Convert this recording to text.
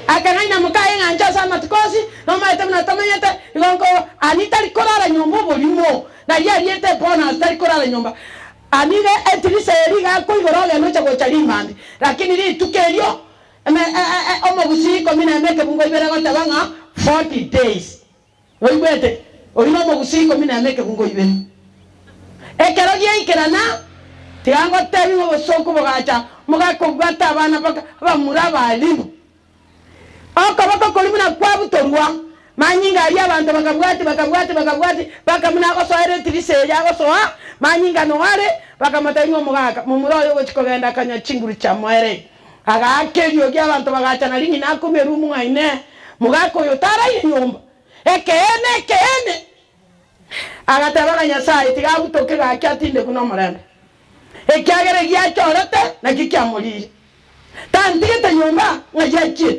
akanganya mukaye nganja sama tukosi no maete mna tamenyete igongo anita likorala nyombo bolimo na yete bona atalikorala nyomba aniga etilise eriga kuigoroge no chago chalimandi lakini li tukelio omogusiko mina meke bungo ibere gota banga 40 days oibete orino omogusiko mina meke bungo ibere ekerogie ikerana tiango tebi ngo soko bogacha mugako gata abana bamura balimu bako kolimuna kwa butorwa manyinga ali abantu bakabwati bakamuna ko soere tilise yago soa manyinga no wale bakamataingo mugaka mumuroyo gochikogenda kanya chinguru cha mwere aga akerio gya abantu bagacha na lingi nakomeru mwaine mugako yotara inyomba ekene agatabana nyasaye tigabutoke gakyatinde kuno murende ekyagere gya chorete na kikyamulire tandigete nyomba ngajachite